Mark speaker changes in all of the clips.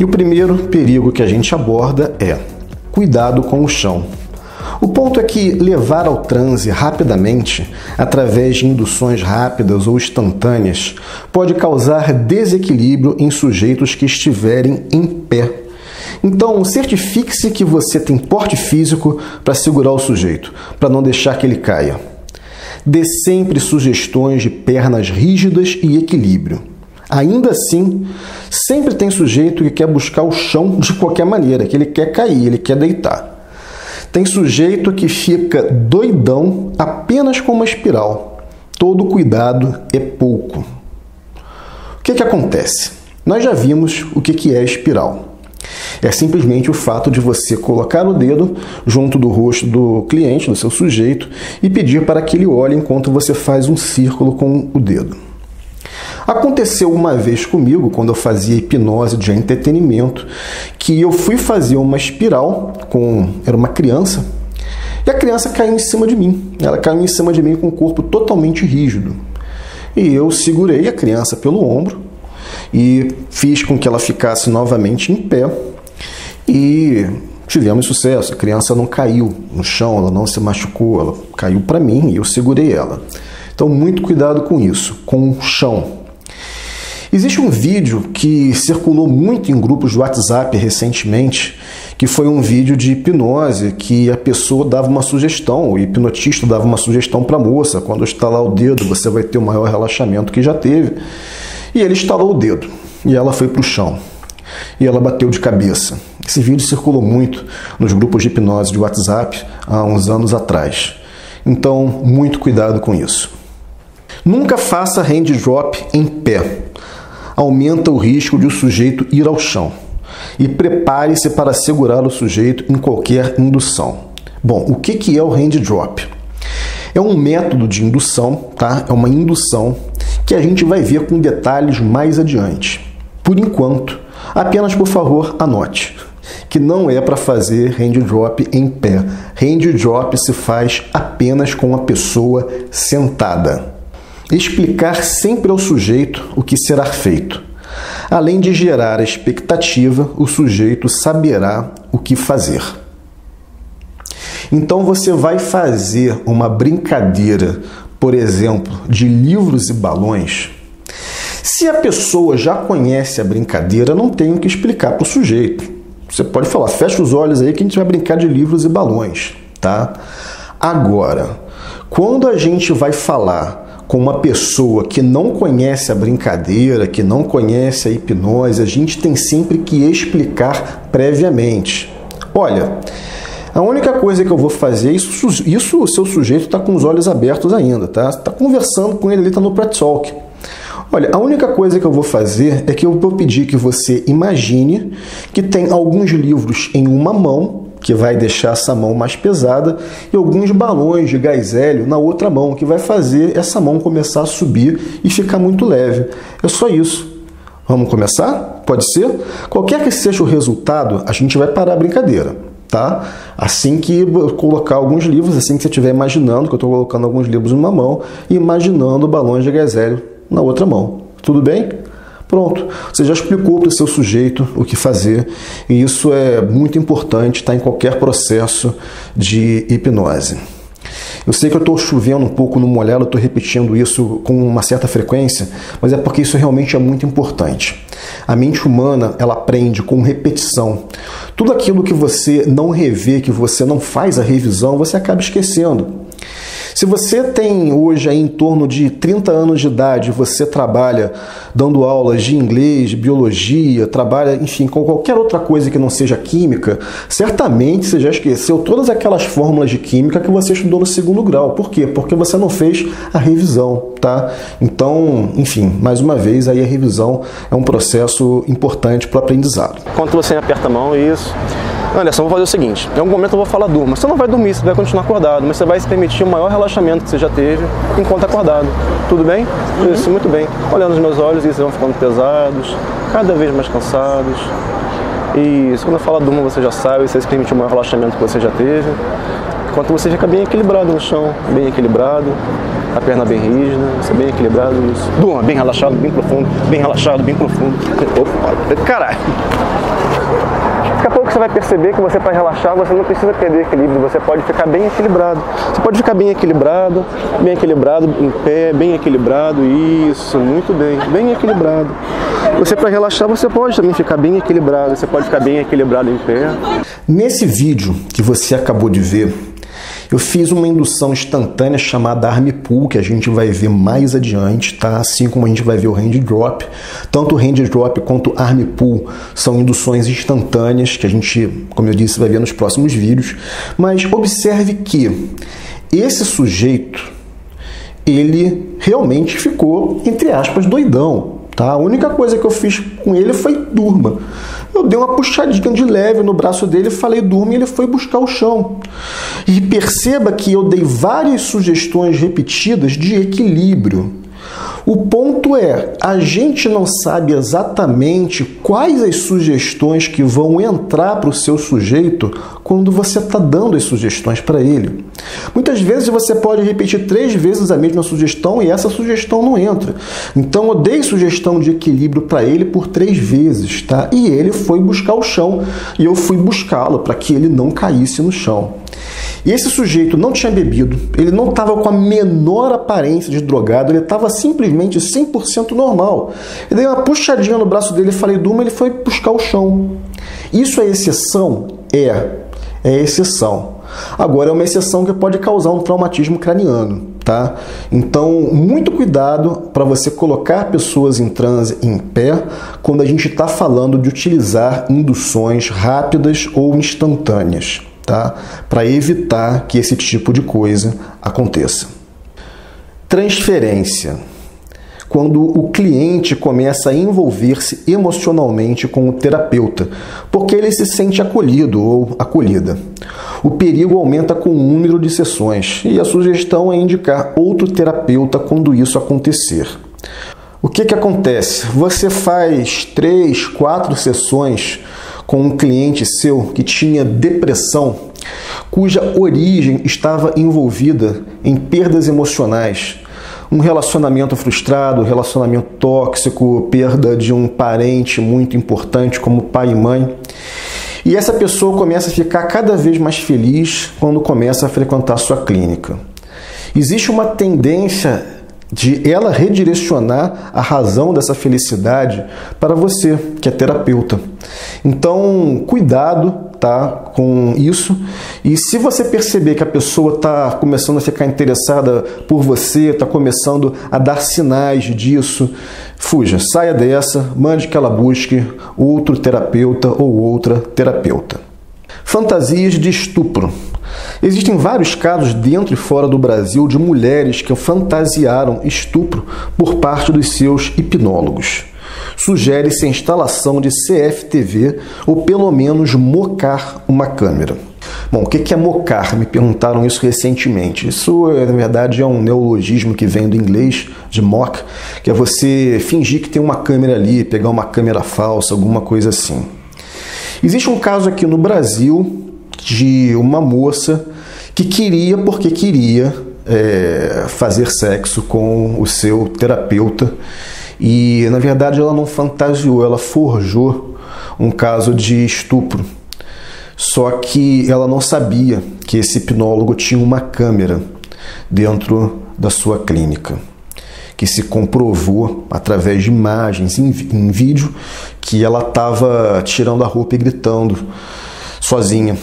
Speaker 1: E o primeiro perigo que a gente aborda é cuidado com o chão. O ponto é que levar ao transe rapidamente, através de induções rápidas ou instantâneas, pode causar desequilíbrio em sujeitos que estiverem em pé. Então, certifique-se que você tem porte físico para segurar o sujeito, para não deixar que ele caia. Dê sempre sugestões de pernas rígidas e equilíbrio. Ainda assim, sempre tem sujeito que quer buscar o chão de qualquer maneira, que ele quer cair, ele quer deitar. Tem sujeito que fica doidão apenas com uma espiral. Todo cuidado é pouco. O que acontece? Nós já vimos o que é espiral. É simplesmente o fato de você colocar o dedo junto do rosto do cliente, do seu sujeito, e pedir para que ele olhe enquanto você faz um círculo com o dedo. Aconteceu uma vez comigo, quando eu fazia hipnose de entretenimento, que eu fui fazer uma espiral era uma criança, e a criança caiu em cima de mim. Ela caiu em cima de mim com o corpo totalmente rígido. E eu segurei a criança pelo ombro e fiz com que ela ficasse novamente em pé. E tivemos sucesso. A criança não caiu no chão, ela não se machucou, ela caiu para mim e eu segurei ela. Então, muito cuidado com isso, com o chão. Existe um vídeo que circulou muito em grupos do WhatsApp recentemente, que foi um vídeo de hipnose, que a pessoa dava uma sugestão, o hipnotista dava uma sugestão para a moça: quando estalar o dedo, você vai ter o maior relaxamento que já teve. E ele estalou o dedo, e ela foi para o chão. E ela bateu de cabeça. Esse vídeo circulou muito nos grupos de hipnose de WhatsApp há uns anos atrás. Então, muito cuidado com isso. Nunca faça hand drop em pé. Aumenta o risco de o sujeito ir ao chão. E prepare-se para segurar o sujeito em qualquer indução. Bom, o que é o hand drop? É um método de indução, tá? É uma indução que a gente vai ver com detalhes mais adiante. Por enquanto, apenas por favor, anote que não é para fazer hand drop em pé. Hand drop se faz apenas com a pessoa sentada. Explicar sempre ao sujeito o que será feito. Além de gerar a expectativa, o sujeito saberá o que fazer. Então você vai fazer uma brincadeira, por exemplo, de livros e balões. Se a pessoa já conhece a brincadeira, não tem o que explicar para o sujeito. Você pode falar: fecha os olhos aí que a gente vai brincar de livros e balões, tá? Agora, quando a gente vai falar com uma pessoa que não conhece a brincadeira, que não conhece a hipnose, a gente tem sempre que explicar previamente. Olha, a única coisa que eu vou fazer, isso o seu sujeito está com os olhos abertos ainda, tá? Você está conversando com ele ali, está no pré-talk. Olha, a única coisa que eu vou fazer é que eu vou pedir que você imagine que tem alguns livros em uma mão, que vai deixar essa mão mais pesada, e alguns balões de gás hélio na outra mão, que vai fazer essa mão começar a subir e ficar muito leve. É só isso. Vamos começar? Pode ser? Qualquer que seja o resultado, a gente vai parar a brincadeira, tá? Assim que eu colocar alguns livros, assim que você estiver imaginando que eu estou colocando alguns livros numa mão e imaginando balões de gás hélio na outra mão. Tudo bem? Pronto, você já explicou para o seu sujeito o que fazer, e isso é muito importante, tá, em qualquer processo de hipnose. Eu sei que eu estou chovendo um pouco no molhado, eu estou repetindo isso com uma certa frequência, mas é porque isso realmente é muito importante. A mente humana, ela aprende com repetição. Tudo aquilo que você não revê, que você não faz a revisão, você acaba esquecendo. Se você tem hoje aí em torno de 30 anos de idade, você trabalha dando aulas de inglês, de biologia, trabalha, enfim, com qualquer outra coisa que não seja química, certamente você já esqueceu todas aquelas fórmulas de química que você estudou no segundo grau. Por quê? Porque você não fez a revisão, tá? Então, enfim, mais uma vez, aí a revisão é um processo importante para o aprendizado.
Speaker 2: Quando você aperta a mão, isso. Anderson, vou fazer o seguinte: em algum momento eu vou falar durma. Você não vai dormir, você vai continuar acordado, mas você vai se permitir o maior relaxamento que você já teve enquanto acordado. Tudo bem? Isso, muito bem. Olhando nos meus olhos, isso, vão ficando pesados, cada vez mais cansados. Isso, quando eu falo durma, você já sabe, você se permitir o maior relaxamento que você já teve. Enquanto você fica bem equilibrado no chão, bem equilibrado. a perna bem rígida, você bem equilibrado, isso. Durma bem relaxado, bem profundo, bem relaxado, bem profundo. Opa, caralho! Daqui a pouco você vai perceber que você, para relaxar, você não precisa perder equilíbrio, você pode ficar bem equilibrado. Você pode ficar bem equilibrado em pé, bem equilibrado, isso, muito bem equilibrado. Você, para relaxar, você pode também ficar bem equilibrado, você pode ficar bem equilibrado em pé.
Speaker 1: Nesse vídeo que você acabou de ver, eu fiz uma indução instantânea chamada Arm Pull, que a gente vai ver mais adiante, tá? Assim como a gente vai ver o Hand Drop. Tanto o Hand Drop quanto o Arm Pull são induções instantâneas, que a gente, como eu disse, vai ver nos próximos vídeos. Mas observe que esse sujeito, ele realmente ficou, entre aspas, doidão. Tá? A única coisa que eu fiz com ele foi durma. Eu dei uma puxadinha de leve no braço dele, falei durma e ele foi buscar o chão. E perceba que eu dei várias sugestões repetidas de equilíbrio. O ponto é, a gente não sabe exatamente quais as sugestões que vão entrar para o seu sujeito quando você está dando as sugestões para ele. Muitas vezes você pode repetir 3 vezes a mesma sugestão e essa sugestão não entra. Então eu dei sugestão de equilíbrio para ele por 3 vezes, tá? E ele foi buscar o chão e eu fui buscá-lo para que ele não caísse no chão. E esse sujeito não tinha bebido, ele não estava com a menor aparência de drogado, ele estava simplesmente 100% normal. Eu dei uma puxadinha no braço dele e falei durma, ele foi buscar o chão. Isso é exceção? É exceção. Agora é uma exceção que pode causar um traumatismo craniano, tá? Então, muito cuidado para você colocar pessoas em transe em pé quando a gente está falando de utilizar induções rápidas ou instantâneas. Tá? Para evitar que esse tipo de coisa aconteça. Transferência. Quando o cliente começa a envolver-se emocionalmente com o terapeuta, porque ele se sente acolhido ou acolhida. O perigo aumenta com o número de sessões e a sugestão é indicar outro terapeuta quando isso acontecer. O que acontece? Você faz 3, 4 sessões com um cliente seu que tinha depressão, cuja origem estava envolvida em perdas emocionais, um relacionamento frustrado, relacionamento tóxico, perda de um parente muito importante como pai e mãe. E essa pessoa começa a ficar cada vez mais feliz quando começa a frequentar sua clínica. Existe uma tendência de ela redirecionar a razão dessa felicidade para você, que é terapeuta. Então, cuidado, tá, com isso. E se você perceber que a pessoa está começando a ficar interessada por você, está começando a dar sinais disso, fuja, saia dessa, mande que ela busque outro terapeuta ou outra terapeuta. Fantasias de estupro. Existem vários casos dentro e fora do Brasil de mulheres que fantasiaram estupro por parte dos seus hipnólogos. Sugere-se a instalação de CFTV ou pelo menos mocar uma câmera. Bom, o que é mocar? Me perguntaram isso recentemente. Isso, na verdade, é um neologismo que vem do inglês, de mock, que é você fingir que tem uma câmera ali, pegar uma câmera falsa, alguma coisa assim. Existe um caso aqui no Brasil de uma moça que queria fazer sexo com o seu terapeuta e, na verdade, ela não fantasiou, ela forjou um caso de estupro. Só que ela não sabia que esse hipnólogo tinha uma câmera dentro da sua clínica, que se comprovou através de imagens em vídeo que ela estava tirando a roupa e gritando sozinha.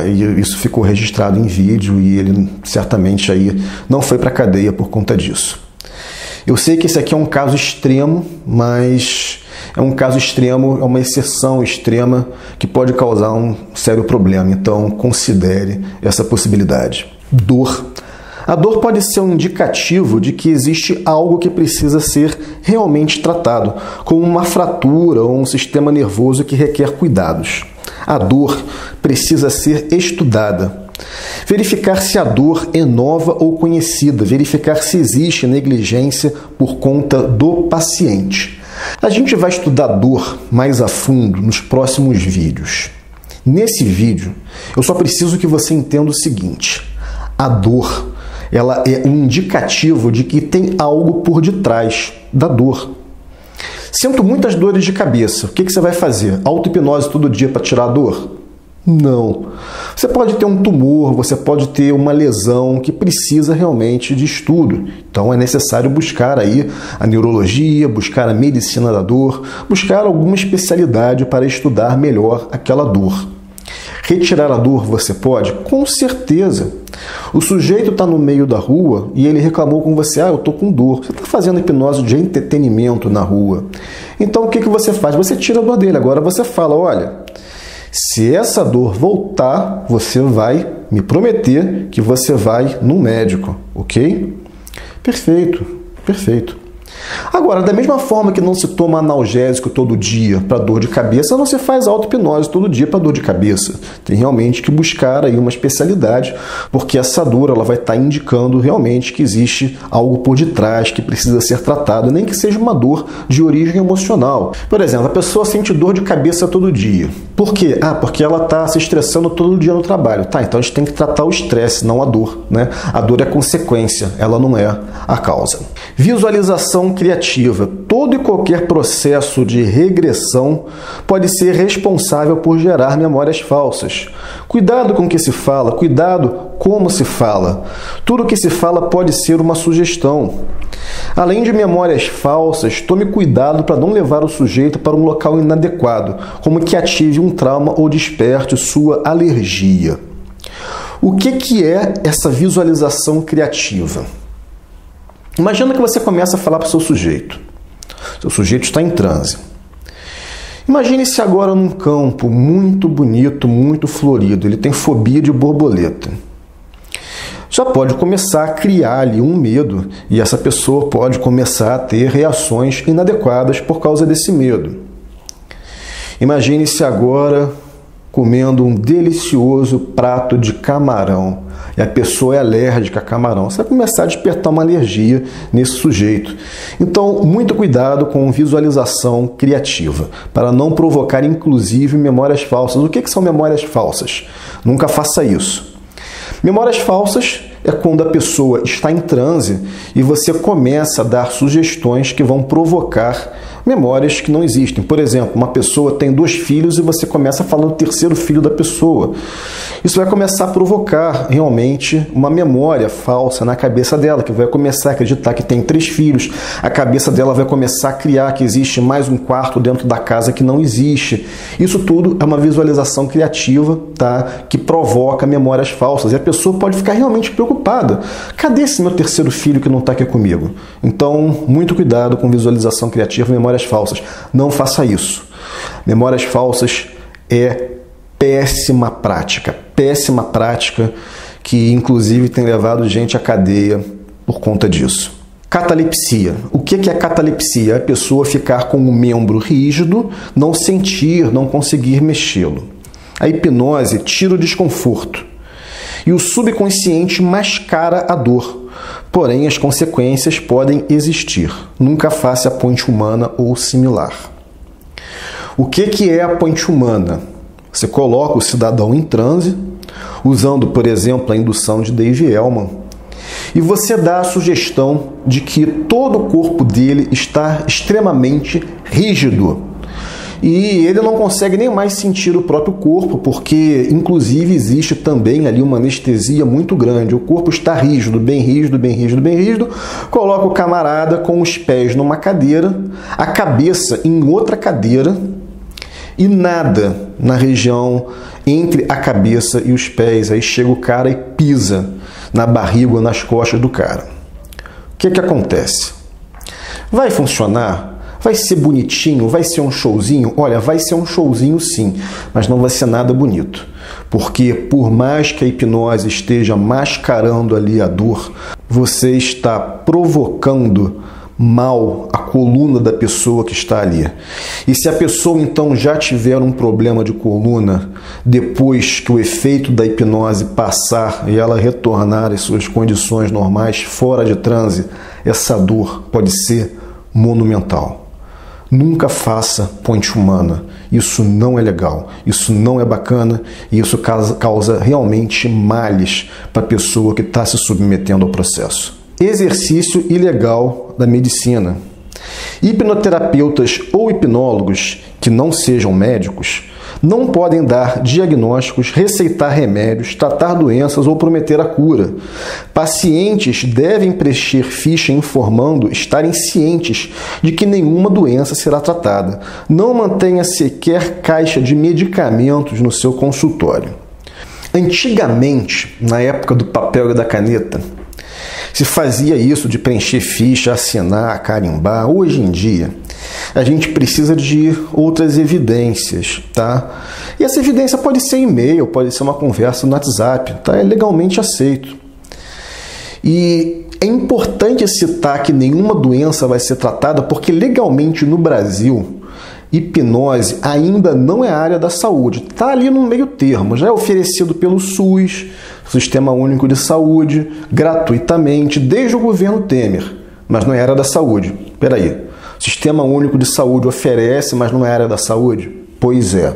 Speaker 1: E isso ficou registrado em vídeo e ele certamente aí não foi para a cadeia por conta disso. Eu sei que esse aqui é um caso extremo, mas é um caso extremo, é uma exceção extrema que pode causar um sério problema, então considere essa possibilidade. Dor. A dor pode ser um indicativo de que existe algo que precisa ser realmente tratado, como uma fratura ou um sistema nervoso que requer cuidados. A dor precisa ser estudada. Verificar se a dor é nova ou conhecida, verificar se existe negligência por conta do paciente. A gente vai estudar dor mais a fundo nos próximos vídeos. Nesse vídeo, eu só preciso que você entenda o seguinte: a dor ela é um indicativo de que tem algo por detrás da dor. Sinto muitas dores de cabeça. O que você vai fazer? Auto-hipnose todo dia para tirar a dor? Não. Você pode ter um tumor, você pode ter uma lesão que precisa realmente de estudo. Então é necessário buscar aí a neurologia, buscar a medicina da dor, buscar alguma especialidade para estudar melhor aquela dor. Retirar a dor você pode? Com certeza. O sujeito está no meio da rua e ele reclamou com você, eu estou com dor. Você está fazendo hipnose de entretenimento na rua. Então o que você faz? Você tira a dor dele. Agora você fala, olha, se essa dor voltar, você vai me prometer que você vai no médico, ok? Perfeito, perfeito. Agora, da mesma forma que não se toma analgésico todo dia para dor de cabeça, não se faz auto-hipnose todo dia para dor de cabeça. Tem realmente que buscar aí uma especialidade, porque essa dor ela vai estar indicando realmente que existe algo por detrás que precisa ser tratado, nem que seja uma dor de origem emocional. Por exemplo, a pessoa sente dor de cabeça todo dia. Por quê? Porque ela está se estressando todo dia no trabalho. Tá, então a gente tem que tratar o estresse, não a dor, né? A dor é consequência, ela não é a causa. Visualização criativa. Todo e qualquer processo de regressão pode ser responsável por gerar memórias falsas. Cuidado com o que se fala, cuidado como se fala. Tudo o que se fala pode ser uma sugestão. Além de memórias falsas, tome cuidado para não levar o sujeito para um local inadequado, como que ative um trauma ou desperte sua alergia. O que é essa visualização criativa? Imagina que você começa a falar para o seu sujeito. Seu sujeito está em transe. Imagine-se agora num campo muito bonito, muito florido. Ele tem fobia de borboleta. Já pode começar a criar ali um medo e essa pessoa pode começar a ter reações inadequadas por causa desse medo. Imagine-se agora comendo um delicioso prato de camarão e a pessoa é alérgica a camarão. Você vai começar a despertar uma alergia nesse sujeito. Então, muito cuidado com visualização criativa, para não provocar, inclusive, memórias falsas. O que são memórias falsas? Nunca faça isso. Memórias falsas é quando a pessoa está em transe e você começa a dar sugestões que vão provocar memórias que não existem. Por exemplo, uma pessoa tem 2 filhos e você começa a falar do 3º filho da pessoa. Isso vai começar a provocar realmente uma memória falsa na cabeça dela, que vai começar a acreditar que tem 3 filhos. A cabeça dela vai começar a criar que existe mais um quarto dentro da casa que não existe. Isso tudo é uma visualização criativa, tá? Que provoca memórias falsas. E a pessoa pode ficar realmente preocupada. Cadê esse meu 3º filho que não está aqui comigo? Então, muito cuidado com visualização criativa e memórias falsas. Não faça isso. Memórias falsas é péssima prática que inclusive tem levado gente à cadeia por conta disso. Catalepsia. O que é catalepsia? É a pessoa ficar com o membro rígido, não sentir, não conseguir mexê-lo. A hipnose tira o desconforto e o subconsciente mascara a dor. Porém, as consequências podem existir. Nunca faça a ponte humana ou similar. O que é a ponte humana? Você coloca o cidadão em transe, usando, por exemplo, a indução de Dave Elman, e você dá a sugestão de que todo o corpo dele está extremamente rígido. E ele não consegue nem mais sentir o próprio corpo, porque, inclusive, existe também ali uma anestesia muito grande. O corpo está rígido, bem rígido, bem rígido, bem rígido. Coloca o camarada com os pés numa cadeira, a cabeça em outra cadeira e nada na região entre a cabeça e os pés. Aí chega o cara e pisa na barriga ou nas costas do cara. O que acontece? Vai funcionar? Vai ser bonitinho? Vai ser um showzinho? Olha, vai ser um showzinho sim, mas não vai ser nada bonito. Porque por mais que a hipnose esteja mascarando ali a dor, você está provocando mal a coluna da pessoa que está ali. E se a pessoa então já tiver um problema de coluna, depois que o efeito da hipnose passar e ela retornar às suas condições normais, fora de transe, essa dor pode ser monumental. Nunca faça ponte humana. Isso não é legal, isso não é bacana e isso causa realmente males para a pessoa que está se submetendo ao processo. Exercício ilegal da medicina. Hipnoterapeutas ou hipnólogos que não sejam médicos não podem dar diagnósticos, receitar remédios, tratar doenças ou prometer a cura. Pacientes devem preencher ficha informando estarem cientes de que nenhuma doença será tratada. Não mantenha sequer caixa de medicamentos no seu consultório. Antigamente, na época do papel e da caneta, se fazia isso de preencher ficha, assinar, carimbar. Hoje em dia, a gente precisa de outras evidências, tá? E essa evidência pode ser e-mail, pode ser uma conversa no WhatsApp, tá? É legalmente aceito. E é importante citar que nenhuma doença vai ser tratada porque legalmente no Brasil, hipnose ainda não é área da saúde. Está ali no meio termo, já é oferecido pelo SUS, Sistema Único de Saúde, gratuitamente, desde o governo Temer, mas não é área da saúde. Espera aí, Sistema Único de Saúde oferece, mas não é área da saúde? Pois é.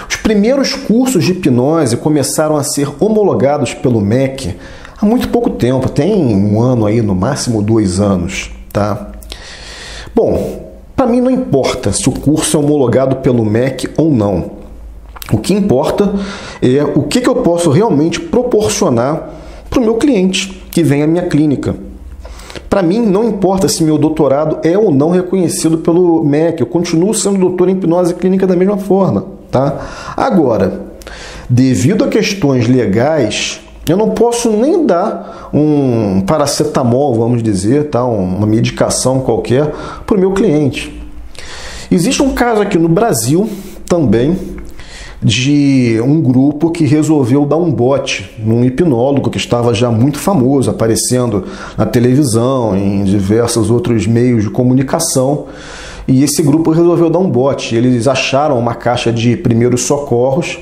Speaker 1: Os primeiros cursos de hipnose começaram a ser homologados pelo MEC há muito pouco tempo, tem um ano aí, no máximo 2 anos, tá? Bom, para mim não importa se o curso é homologado pelo MEC ou não. O que importa é o que eu posso realmente proporcionar para o meu cliente que vem à minha clínica. Para mim, não importa se meu doutorado é ou não reconhecido pelo MEC, eu continuo sendo doutor em hipnose clínica da mesma forma, tá? Agora, devido a questões legais, eu não posso nem dar um paracetamol, vamos dizer, tá? Uma medicação qualquer para o meu cliente. Existe um caso aqui no Brasil também de um grupo que resolveu dar um bote num hipnólogo que estava já muito famoso, aparecendo na televisão, em diversos outros meios de comunicação. E esse grupo resolveu dar um bote. Eles acharam uma caixa de primeiros socorros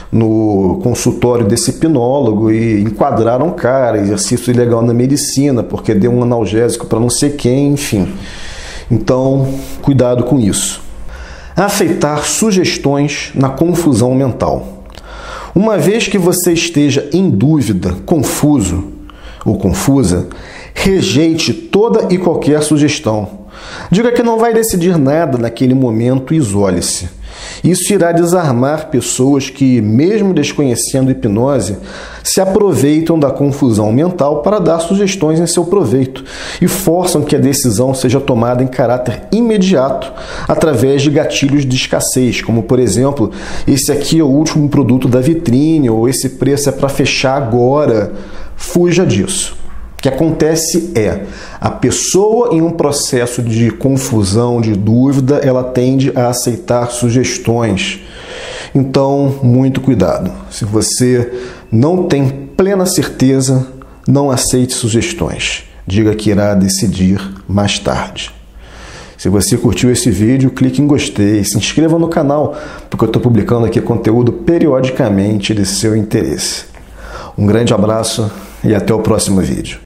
Speaker 1: no consultório desse hipnólogo e enquadraram o cara, exercício ilegal na medicina, porque deu um analgésico para não sei quem, enfim. Então, cuidado com isso. Aceitar sugestões na confusão mental. Uma vez que você esteja em dúvida, confuso ou confusa, rejeite toda e qualquer sugestão. Diga que não vai decidir nada naquele momento e isole-se. Isso irá desarmar pessoas que, mesmo desconhecendo hipnose, se aproveitam da confusão mental para dar sugestões em seu proveito e forçam que a decisão seja tomada em caráter imediato através de gatilhos de escassez, como, por exemplo, esse aqui é o último produto da vitrine ou esse preço é para fechar agora. Fuja disso. O que acontece é, a pessoa em um processo de confusão, de dúvida, ela tende a aceitar sugestões. Então, muito cuidado. Se você não tem plena certeza, não aceite sugestões. Diga que irá decidir mais tarde. Se você curtiu esse vídeo, clique em gostei, se inscreva no canal, porque eu estou publicando aqui conteúdo periodicamente de seu interesse. Um grande abraço e até o próximo vídeo.